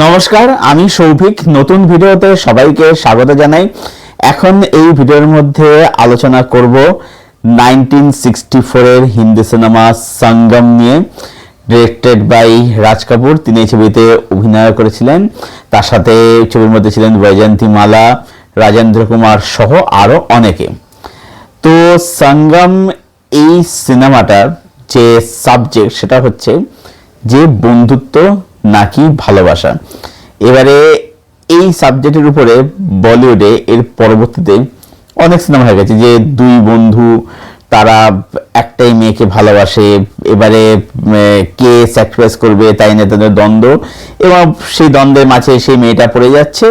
নমস্কার, আমি সৌভিক। নতুন ভিডিওতে সবাইকে স্বাগত জানাই। এখন এই ভিডিওর মধ্যে আলোচনা করব 1964 এর হিন্দি সিনেমা সঙ্গম নিয়ে। ডিরেক্টেড বাই রাজ কাপুর, তিনি এই ছবিতে অভিনয় করেছিলেন। তার সাথে ছবির মধ্যে ছিলেন বৈজয়ন্তীমালা, রাজেন্দ্র কুমার সহ আরো অনেকে। তো সঙ্গম এই সিনেমাটার যে সাবজেক্ট সেটা হচ্ছে যে বন্ধুত্ব নাকি ভালোবাসা। এবারে এই সাবজেক্টের উপরে বলিউডে এর পরবর্তীতে অনেক সিনেমা হয়ে গেছে যে দুই বন্ধু তারা একটাই মেয়েকে ভালোবাসে, এবারে কে স্যাক্রিফাইস করবে তাই নিয়ে তাদের দ্বন্দ্ব, এবং সেই দ্বন্দ্বের মাঝে সেই মেয়েটা পড়ে যাচ্ছে।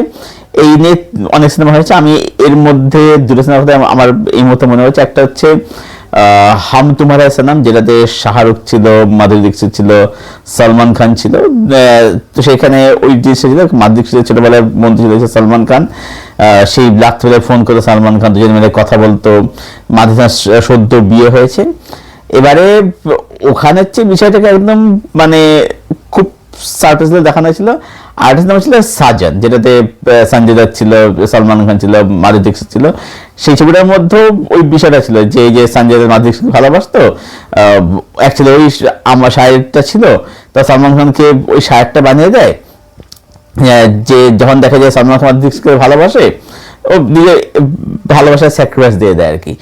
এই নিয়ে অনেক সিনেমা হয়েছে। আমি এর মধ্যে দুটো সিনেমা আমার এই মুহূর্তে মনে হচ্ছে, একটা হচ্ছে হাম তুমারা সনম, যেটাতে শাহরুখ ছিল, মাধুরী দীক্ষিত ছিল, সলমান খান ছিল। তো সেখানে ওই জিনিসটা ছিল, মাধুরী দীক্ষিত ছোটবেলায় বন্ধু ছিল সলমান খান, সেই ব্ল্যাক থেকে ফোন করে সলমান খান দুজন মিলে কথা বলতো। মাধুরী সদ্য বিয়ে হয়েছে। এবারে ওখানে হচ্ছে বিষয়টাকে একদম মানে খুব সারপ্রাইজলি দেখানো হয়েছিল। আরেকটা নাম ছিল সাজন, যেটাতে সঞ্জয় দত্ত ছিল, সলমান খান ছিল, মাধুরী দীক্ষিত ছিল। সেই ছবিটার মধ্যেও ওই বিষয়টা ছিল যে সঞ্জয় দত্ত মাধুরী দীক্ষিত ভালোবাসতো। অ্যাকচুয়ালি ওই আমার শায়েরটা ছিল, তো সলমান খানকে ওই শায়েরটা বানিয়ে দেয়, যে যখন দেখা যায় সলমান খান মাধুরী দীক্ষিতকে ভালোবাসে, ও নিজে ভালোবাসার স্যাক্রিফাইস দিয়ে দেয় আর কি।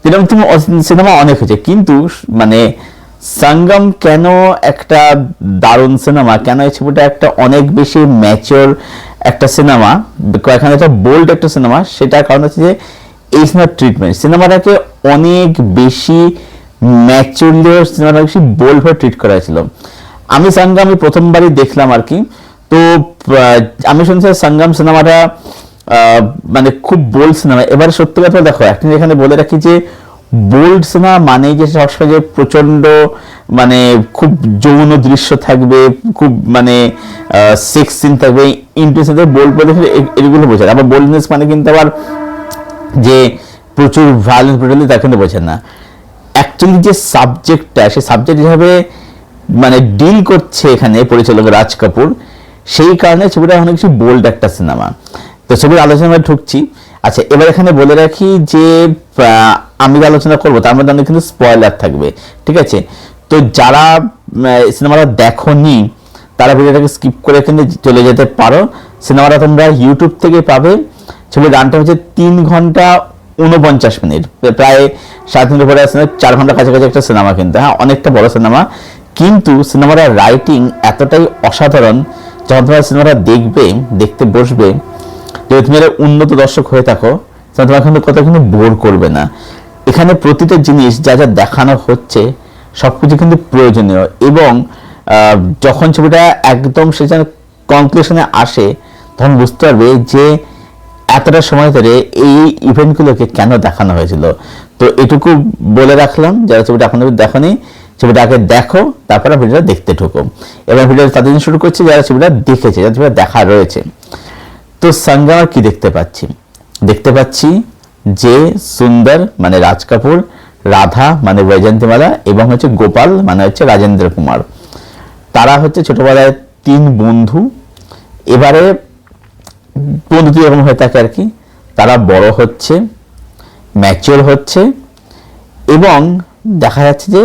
যেরকম তুমি সিনেমা অনেক হয়েছে, কিন্তু মানে সঙ্গম কেন একটা দারুণ সিনেমা, কেন এই ছবিটা একটা অনেক বেশি ম্যাচিওর একটা সিনেমা, এখানে একটা বোল্ড একটা সিনেমা, সেটার কারণ হচ্ছে যে এই সিনেমার ট্রিটমেন্ট সিনেমাটাকে অনেক বেশি ম্যাচিওরলি, সিনেমাটা বেশি বোল্ড হয়ে ট্রিট করা হয়েছিল। আমি সঙ্গম প্রথমবারই দেখলাম আর কি। তো আমি শুনছি সঙ্গম সিনেমাটা মানে খুব বোল্ড সিনেমা। এবারে সত্যি কথা দেখো, একটা এখানে বলে রাখি যে বোল্ড সিনেমা মানে যে সবসময় যে প্রচন্ড মানে খুব যৌন দৃশ্য থাকবে, খুব মানে সেক্স সিন থাকবে, ইন্টারেস্ট বোল্ড বলে এগুলো বোঝায়। আবার বোল্ডনেস মানে কিন্তু আবার যে প্রচুর ভায়োলেন্স ব্রুটালি তা কিন্তু বোঝেন না। অ্যাকচুয়ালি যে সাবজেক্টটা, সেই সাবজেক্ট হিসাবে মানে ডিল করছে এখানে পরিচালক রাজ কাপুর, সেই কারণে ছবিটা অনেক বেশি বোল্ড একটা সিনেমা। তো ছবির আলোচনায় ঢুকছি। আচ্ছা, এবার এখানে বলে রাখি যে আমি আলোচনা করবো তার মধ্যে অনেক কিন্তু স্পয়লার থাকবে, ঠিক আছে? তো যারা সিনেমাটা দেখোনি তারা ভিডিওটাকে স্কিপ করে কিন্তু চলে যেতে পারো। সিনেমাটা তোমরা ইউটিউব থেকে পাবে। ছবির রানটা হচ্ছে 3 ঘন্টা 49 মিনিট, প্রায় 7 উপরে 4 ঘন্টা কাছাকাছি একটা সিনেমা, কিন্তু হ্যাঁ অনেকটা বড় সিনেমা। কিন্তু সিনেমাটার রাইটিং এতটাই অসাধারণ, যখন তোমরা সিনেমাটা দেখতে বসবে, যদি তুমি উন্নত দর্শক হয়ে থাকো তোমার কিন্তু কোথাও কিন্তু বোর করবে না। এখানে প্রতিটা জিনিস যা যা দেখানো হচ্ছে সবকিছু কিন্তু প্রয়োজনীয়, এবং যখন ছবিটা একদম সেখানে কনক্লুশনে আসে তখন বুঝতে পারবে যে এতটা সময় ধরে এই ইভেন্টগুলোকে কেন দেখানো হয়েছিল। তো এটুকু বলে রাখলাম, যারা ছবিটা এখন দেখোনি ছবিটা আগে দেখো, তারপরে ভিডিওটা দেখতে ঢুকো। এবার ভিডিও তাদের জন্য শুরু করছি যারা ছবিটা দেখেছে, যারা ছবিটা দেখা রয়েছে। তো সঙ্গম কি দেখতে পাচ্ছি যে সুন্দর মানে রাজ কাপুর, রাধা মানে বৈজয়ন্তীমালা, এবং হচ্ছে গোপাল মানে হচ্ছে রাজেন্দ্র কুমার। তারা হচ্ছে ছোটবেলায় 3 বন্ধু। এবারে বন্ধুত্ব এরকম হয়ে থাকে আর কি। তারা বড় হচ্ছে, ম্যাচিওর হচ্ছে, এবং দেখা যাচ্ছে যে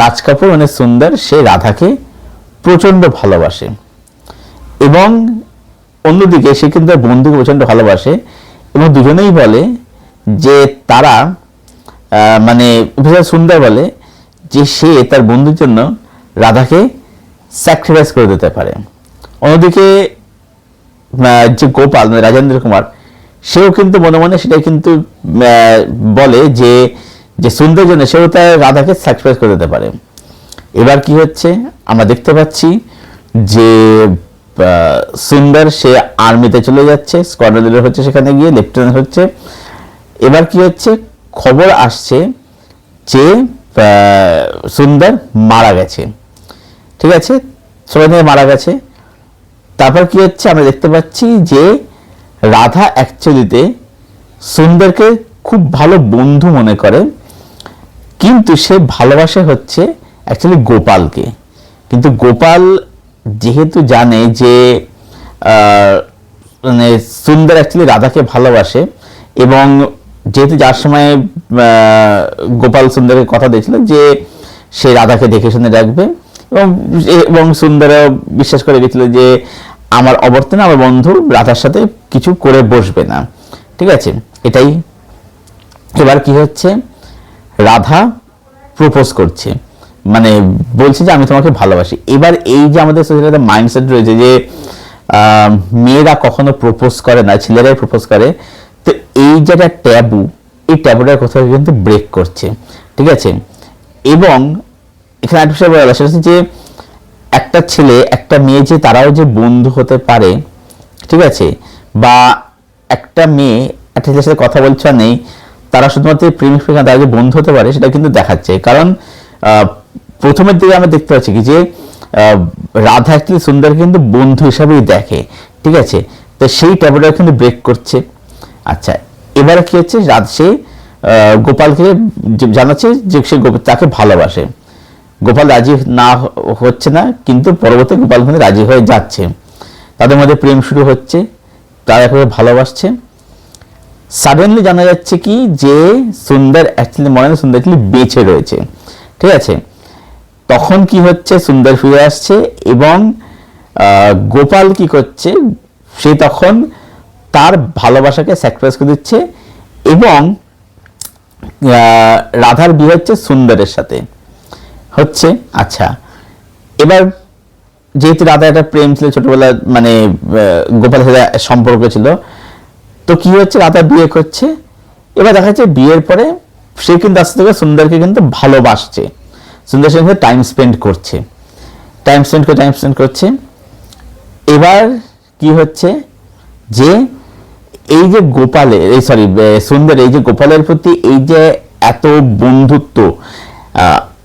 রাজ কাপুর মানে সুন্দর, সে রাধাকে প্রচন্ড ভালোবাসে, এবং অন্যদিকে সে কিন্তু বন্ধুকে প্রচন্ড ভালোবাসে, এবং দুজনেই বলে যে তারা মানে সুন্দর বলে যে সে তার বন্ধুর জন্য রাধাকে স্যাক্রিফাইস করে দিতে পারে। অন্যদিকে যে গোপাল মানে রাজেন্দ্র কুমার, সেও কিন্তু মনে মনে সেটাই কিন্তু বলে যে সুন্দর জন্য সেও তার রাধাকে স্যাক্রিফাইস করে দিতে পারে। এবার কি হচ্ছে, আমরা দেখতে পাচ্ছি যে সুন্দর সে আর্মিতে চলে যাচ্ছে, স্কোয়াড্রন লিডার হচ্ছে, সেখানে গিয়ে লেফটেন্যান্ট হচ্ছে। এবার কি হচ্ছে, খবর আসছে যে সুন্দর মারা গেছে, ঠিক আছে, সবাই নিয়ে মারা গেছে। তারপর কি হচ্ছে, আমরা দেখতে পাচ্ছি যে রাধা অ্যাকচুয়ালিতে সুন্দরকে খুব ভালো বন্ধু মনে করে, কিন্তু সে ভালোবাসে হচ্ছে অ্যাকচুয়ালি গোপালকে। কিন্তু গোপাল যেহেতু জানে যে মানে সুন্দর অ্যাকচুয়ালি রাধাকে ভালোবাসে, এবং যেহেতু যার সময় গোপাল সুন্দরকে কথা দিয়েছিল যে সে রাধাকে দেখে শুনে রাখবে, এবং সুন্দরও বিশ্বাস করে গেছিল যে আমার অবর্তনে আমার বন্ধু রাধার সাথে কিছু করে বসবে না, ঠিক আছে, এটাই। এবার কি হচ্ছে, রাধা প্রপোজ করছে, মানে বলছে যে আমি তোমাকে ভালোবাসি। এবার এই যে আমাদের সোসাইটিতে মাইন্ডসেট রয়েছে যে মেয়েরা কখনো প্রপোজ করে না, ছেলেরাই প্রপোজ করে, তো এই যেটা ট্যাবু, এই ট্যাবুটার কোথাও কিন্তু ব্রেক করছে, ঠিক আছে। এবং এখানে একটা বিষয় বলা সেটা যে একটা ছেলে একটা মেয়ে যে তারাও যে বন্ধু হতে পারে, ঠিক আছে, বা একটা মেয়ে একটা ছেলের সাথে কথা বলছে নেই, তারা শুধুমাত্র প্রেমিক প্রেমিকা তারা যে বন্ধু হতে পারে সেটা কিন্তু দেখাচ্ছে। কারণ প্রথমের দিকে আমরা দেখতে পাচ্ছি কি যে রাধা অ্যাকচুয়ালি সুন্দর কিন্তু বন্ধু হিসাবেই দেখে, ঠিক আছে, তো সেই ট্যাবুটা কিন্তু ব্রেক করছে। আচ্ছা, এবারে কি হচ্ছে, সে গোপালকে জানাচ্ছে যে সে তাকে ভালোবাসে। গোপাল রাজি না হচ্ছে না, কিন্তু পরবর্তী গোপাল কিন্তু রাজি হয়ে যাচ্ছে, তাদের মধ্যে প্রেম শুরু হচ্ছে, তারা একে ভালোবাসছে। সাডেনলি জানা যাচ্ছে কি যে সুন্দর অ্যাকচুয়ালি মনে হয় সুন্দর অ্যাকচুয়ালি বেঁচে রয়েছে, ঠিক আছে। তখন কি হচ্ছে, সুন্দর ফিরে আসছে এবং গোপাল কি করছে, সে তখন তার ভালোবাসাকে স্যাক্রিফাইস করে দিচ্ছে, এবং রাধার বিয়ে হচ্ছে সুন্দরের সাথে হচ্ছে। আচ্ছা, এবার যেহেতু রাধা একটা প্রেম ছিল ছোটবেলা, মানে গোপালের সাথে সম্পর্ক ছিল, তো কি হচ্ছে, রাধা বিয়ে করছে। এবার দেখা যাচ্ছে বিয়ের পরে সে কিন্তু আস্তে আস্তে সুন্দরকে কিন্তু ভালোবাসছে, সুন্দরের সঙ্গে টাইম স্পেন্ড করছে। এবার কি হচ্ছে যে এই যে গোপালের সুন্দর এই যে গোপালের প্রতি এই যে এত বন্ধুত্ব,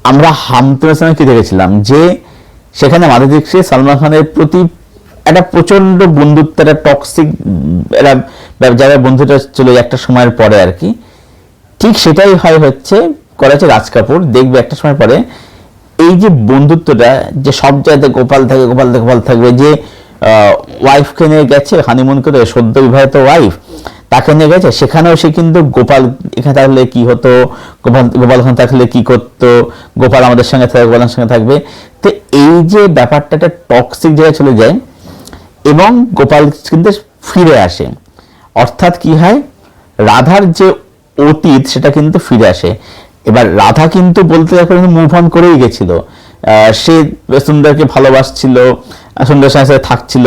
আমরা হাম তুমের সময় কি দেখেছিলাম যে সেখানে মাধুরী দীক্ষিত সালমান খানের প্রতি একটা প্রচন্ড বন্ধুত্ব, একটা টক্সিক যারা বন্ধুটা চলে একটা সময়ের পরে আর কি, ঠিক সেটাই হচ্ছে করেছে রাজ কাপুর। দেখবে একটা সময় পরে এই যে বন্ধুত্বটা, যে সব জায়গায় গোপাল থাকবে, যে ওয়াইফকে নিয়ে গেছে হানিমুন করে, সদ্য বিবাহিত ওয়াইফ তাকে নিয়ে গেছে, সেখানেও সে কিন্তু গোপাল এখানে থাকলে কি হতো, গোপাল ওখানে থাকলে কি করতো, গোপাল আমাদের সঙ্গে থাকবে, গোপালের সঙ্গে থাকবে। তো এই যে ব্যাপারটা একটা টক্সিক জায়গায় চলে যায়, এবং গোপাল কিন্তু ফিরে আসে, অর্থাৎ কি হয়, রাধার যে অতীত সেটা কিন্তু ফিরে আসে। এবার রাধা কিন্তু বলতে মুভ অন করেই গেছিল, সে সুন্দরকে ভালোবাসছিল, সুন্দর সাথে থাকছিল,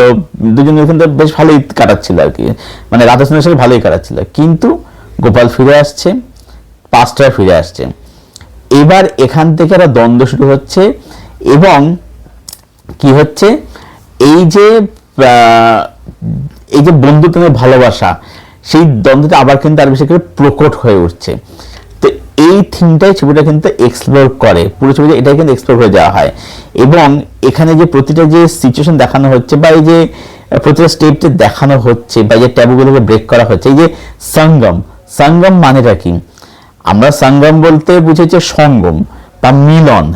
দুজনে কিন্তু বেশ ভালোই কাটাচ্ছিল আর কি, মানে রাধা সুন্দরের সাথে ভালোই কাটাচ্ছিল, কিন্তু গোপাল ফিরে আসছে, পাঁচটা ফিরে আসছে। এবার এখান থেকে একটা দ্বন্দ্ব শুরু হচ্ছে, এবং কি হচ্ছে, এই যে বন্ধুত্ব ভালোবাসা, সেই দ্বন্দ্বটা আবার কিন্তু আরো বেশি করে প্রকট হয়ে উঠছে। তো এই থিমটাই ছবিটা কিন্তু এক্সপ্লোর করে, পুরো ছবিটা এটাই কিন্তু এক্সপ্লোর করে যাওয়া হয়। এবং এখানে যে প্রতিটা যে সিচুয়েশন দেখানো হচ্ছে, বা এই যে প্রতিটা স্টেপটা দেখানো হচ্ছে, বা যে ট্যাবুগুলোকে ব্রেক করা হচ্ছে, এই যে সঙ্গম মানেটা কি, আমরা সঙ্গম বলতে বুঝেছি সঙ্গম বা মিলন।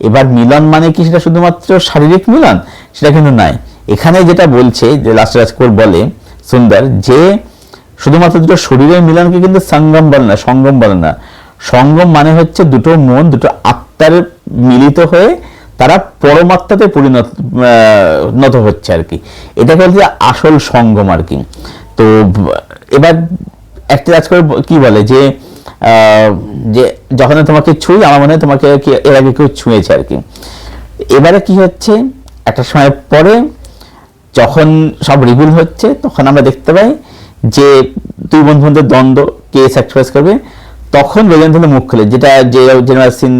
এবার মিলন মানে কি, সেটা শুধুমাত্র শারীরিক মিলন সেটা কিন্তু নয়। এখানে যেটা বলছে যে লাস্ট রাজকুমার বলে সুন্দর, যে শুধুমাত্র দুটো শরীরের মিলনকে কিন্তু সঙ্গম বলে না। সঙ্গম মানে হচ্ছে দুটো মন, দুটো আত্মার মিলিত হয়ে তারা পরমাত্মাতে পরিণত হচ্ছে আর কি, এটাকে বলছে আসল সঙ্গম আর কি। তো এবার একটা রাজকুমার কি বলে যে যখন তোমাকে ছুঁই, আমার মনে হয় তোমাকে এর আগে কেউ ছুঁয়েছে আর কি। এবারে কি হচ্ছে, একটা সময় পরে যখন সব রিভিল হচ্ছে, তখন আমরা দেখতে পাই যে দুই বন্ধুদের দ্বন্দ্ব, কে স্যাক্রিফাইস করবে। তখন রোজান মুখ খুলে, যেটা যে জেনারেল সিন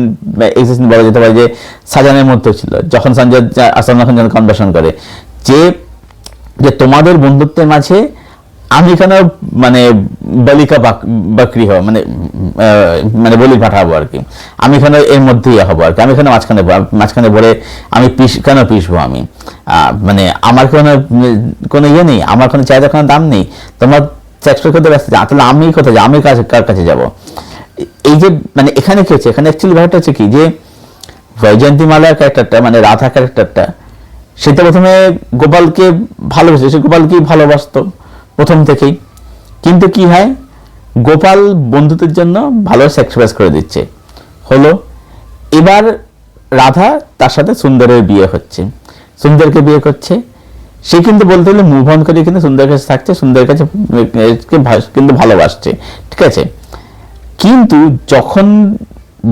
এক্সিস্ট বলা যেতে পারে, যে সাজানের মধ্যে ছিল, যখন সঞ্জয় সালমান খান কনভার্সন করে যে তোমাদের বন্ধুত্বের মাঝে আমি কেন মানে বলিকা বাকরি হব, মানে বলি পাঠাবো আর কি, আমি এখানে এর মধ্যেই হবো আর কি, আমি এখানে মাঝখানে বলে আমি কেন পিসবো, আমি মানে আমার কোনো ইয়ে নেই, আমার কোনো চাহিদা কোনো দাম নেই, তোমার স্যাক্রিফাইস করতে ব্যস্ত, তাহলে আমি কোথায় যাবো, আমি কার কাছে যাব। এই যে মানে এখানে কি হচ্ছে, এখানে অ্যাকচুয়ালি ব্যাপারটা হচ্ছে কি, যে বৈজয়ন্তী মালার ক্যারেক্টারটা, মানে রাধা ক্যারেক্টারটা, সে তো প্রথমে গোপালকে ভালোবেসে, সে গোপালকেই ভালোবাসতো প্রথম থেকেই, কিন্তু কি হয়, গোপাল বন্ধুত্বের জন্য ভালো স্যাক্রিফাইস করে দিচ্ছে হলো। এবার রাধা তার সাথে সুন্দরের বিয়ে হচ্ছে, সুন্দরকে বিয়ে করছে, সে কিন্তু বলতে গেলে মুভ অন করে কিন্তু সুন্দর কাছে থাকছে, সুন্দর কাছে কিন্তু ভালোবাসছে, ঠিক আছে। কিন্তু যখন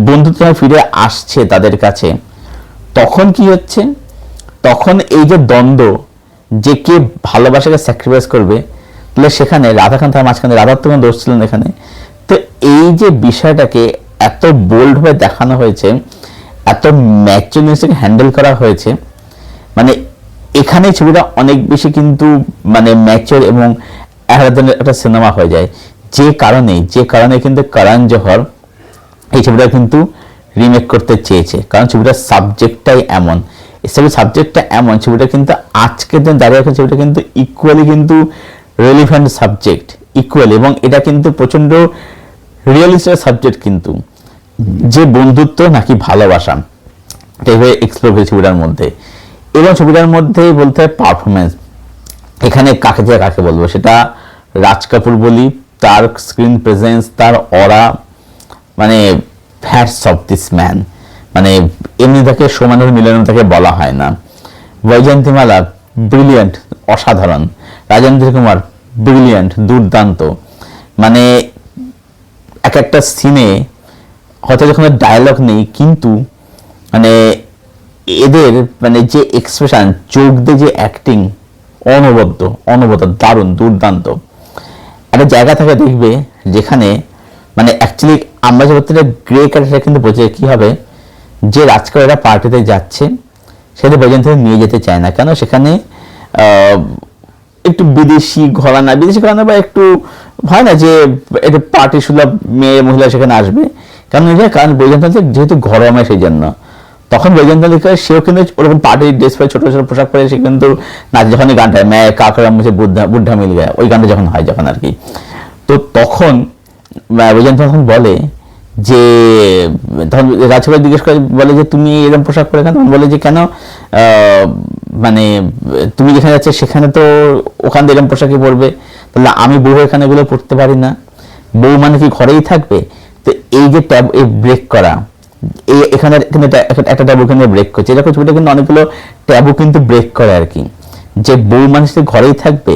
বন্ধুত্ব ফিরে আসছে তাদের কাছে, তখন কি হচ্ছে, তখন এই যে দ্বন্দ্ব, যে কে ভালোবাসাকে স্যাক্রিফাইস করবে, তাহলে সেখানে রাধাকান্ত তার মাঝখানে, রাধার তো কোনো দোষ ছিল না এখানে। তো এই যে বিষয়টাকে এত বোল্ড হয়ে দেখানো হয়েছে, এত ম্যাচুরিটিকে হ্যান্ডেল করা হয়েছে, মানে এখানে ছবিটা অনেক বেশি কিন্তু মানে ম্যাচিওর এবং একটা সিনেমা হয়ে যায়। যে কারণে কিন্তু করণ জোহর এই ছবিটা কিন্তু রিমেক করতে চেয়েছে, কারণ ছবিটার সাবজেক্টটাই এমন, সাবজেক্টটা এমন, ছবিটা কিন্তু আজকের দিন দাঁড়িয়ে রাখেন, ছবিটা কিন্তু ইকুয়ালি কিন্তু রেলিভেন্ট সাবজেক্ট, ইকুয়ালি, এবং এটা কিন্তু প্রচন্ড রিয়েলিস্টিক সাবজেক্ট, কিন্তু যে বন্ধুত্ব নাকি ভালোবাসা, এইভাবে এক্সপ্লোর হয়েছে ছবিটার মধ্যে। এবং ছবিটার মধ্যে বলতে হয় পারফরমেন্স, এখানে কাকে যে কাকে বলবো, সেটা রাজ কাপুর বলি, তার স্ক্রিন প্রেজেন্স, তার অরা, মানে হ্যাটস অফ দিস ম্যান, মানে এমনি তাকে সমানের মিলন তাকে বলা হয় না। বৈজয়ন্তীমালা ব্রিলিয়ান্ট, অসাধারণ। রাজেন্দ্র কুমার ব্রিলিয়ান্ট, দুর্দান্ত, মানে এক একটা সিনে হয়তো যখন ডায়লগ নেই, কিন্তু মানে এদের মানে যে এক্সপ্রেশন, চোখ দিয়ে যে অ্যাক্টিং, অনবদ্য, দারুণ, দুর্দান্ত। একটা জায়গা থাকে দেখবে যেখানে মানে অ্যাকচুয়ালি আমরা যে প্রত্যেকটা গ্রে ক্যারেক্টার কিন্তু বোঝে কি হবে, যে রাজকারেরা পার্টিতে যাচ্ছে সেটা বৈজয়ন্তী নিয়ে যেতে চায় না, কেন সেখানে একটু বিদেশি ঘরানা বা একটু হয় না যে একটু পার্টি সুলভ মেয়ে মহিলা সেখানে আসবে, কারণ বৈজয়ন্তী যেহেতু ঘরোয়া মেয়ে, সেই জন্য তখন বৈজয়ন্তী সেও কিন্তু ওরকম পার্টির ড্রেস পরে, ছোট ছোট পোশাক পরে সে কিন্তু নাচ, যখন এই গানটা মেয়ে কাকরা মুঝে বুদ্ধা মিল গায়, ওই গানটা যখন হয়, যখন আর কি, তো তখন বৈজয়ন্তী তখন বলে যে, তখন রাজকুমার জিজ্ঞেস করে, বলে যে তুমি এরকম পোশাক পরে কেন, তখন বলে যে কেন, মানে তুমি যেখানে যাচ্ছে সেখানে তো ওখান থেকে এরকম পোশাকই পরবে, তাহলে আমি বউ এখানে এগুলো পড়তে পারি না, বউ মানে কি ঘরেই থাকবে। তো এই যে এই ব্রেক করা, এখানে একটা ট্যাবু কিন্তু ব্রেক করছে, এরকম ছবিটা কিন্তু অনেকগুলো ট্যাবু কিন্তু ব্রেক করে আর কি, যে বউ মানুষ ঘরেই থাকবে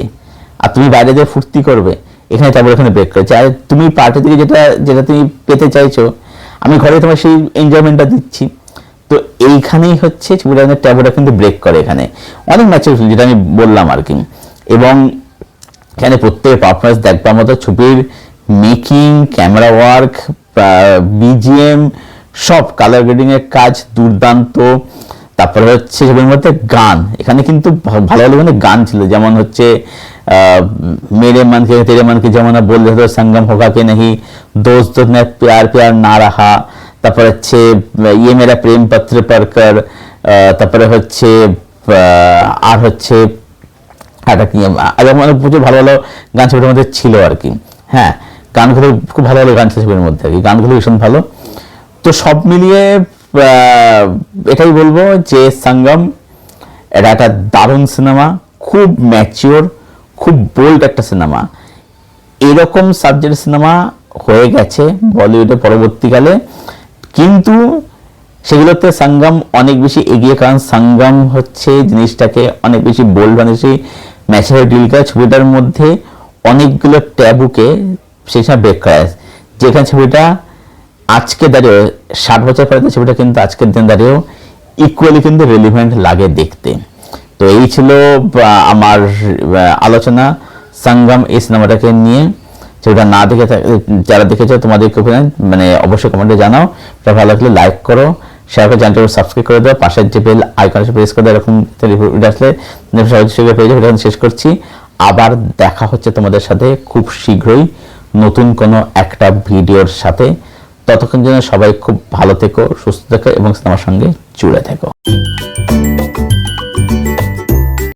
আর তুমি বাইরে দিয়ে ফুর্তি করবে, এখানে ট্যাবু এখানে ব্রেক করেছে। আর তুমি পার্টি থেকে যেটা তুমি পেতে চাইছো, আমি ঘরে তোমার সেই এনজয়মেন্টটা দিচ্ছি। তো এইখানেই হচ্ছে ছবিটা ট্যাবুটা কিন্তু ব্রেক করে, এখানে অনেক ম্যাচুর, যেটা আমি বললাম আর কি। এবং এখানে প্রত্যেক পারফরমেন্স দেখবার মতো, ছবির মেকিং, ক্যামেরা ওয়ার্ক, বিজিএম, সব কালার গ্রেডিং এর কাজ দুর্দান্ত। তারপরে হচ্ছে ছবির মধ্যে গান, এখানে কিন্তু ভালো ভালো গান ছিল, যেমন হচ্ছে मेरे मन के तेरे मन की जमाना बोल रहे तो संगम होगा कि नहीं, दोस्त में प्यार प्यार ना रहा, তারপরে হচ্ছে ये मेरा प्रेम पत्र पढ़कर, তারপরে হচ্ছে আর হচ্ছে একটা কি মানে প্রচুর ভালো ভালো গান ছবির মধ্যে ছিল আর কি। হ্যাঁ, গানগুলো খুব ভালো ভালো গান ছিল ছবির মধ্যে আর কি, গানগুলো ভীষণ ভালো। তো সব মিলিয়ে এটাই বলবো যে সঙ্গম এটা একটা দারুণ সিনেমা, খুব ম্যাচিওর, খুব বোল্ড একটা সিনেমা। এরকম সাবজেক্ট সিনেমা হয়ে গেছে বলিউডে পরবর্তীকালে, কিন্তু সেগুলোতে সঙ্গম অনেক বেশি এগিয়ে, কারণ সঙ্গম হচ্ছে জিনিসটাকে অনেক বেশি বোল্ড, মানে সেই ম্যাচিওর ডিল করে ছবিটার মধ্যে অনেকগুলো ট্যাবুকে সেই সময় ব্রেক করা, যেখানে ছবিটা আজকে দাঁড়িয়ে 60 বছর পরে ছবিটা কিন্তু আজকের দিন দাঁড়িয়েও ইকুয়ালি কিন্তু রেলিভেন্ট লাগে দেখতে। তো এই ছিল আমার আলোচনা সঙ্গম এই সিনেমাটাকে নিয়ে। ছবিটা না দেখে যারা দেখেছো তোমাদের মানে অবশ্যই কমেন্টে জানাও। এটা ভালো লাগলে লাইক করো, শেয়ার করে, চ্যানেলটা সাবস্ক্রাইব করে দাও, পাশের যে বেল আইকনটা প্রেস করে দাও, এরকম ভিডিও আসলে সহজে পেয়ে যাবে। শেষ করছি, আবার দেখা হচ্ছে তোমাদের সাথে খুব শীঘ্রই নতুন কোনো একটা ভিডিওর সাথে। ততক্ষণ জন্য সবাই খুব ভালো থেকো, সুস্থ থেকো এবং সিনেমার সঙ্গে জুড়ে থেকো।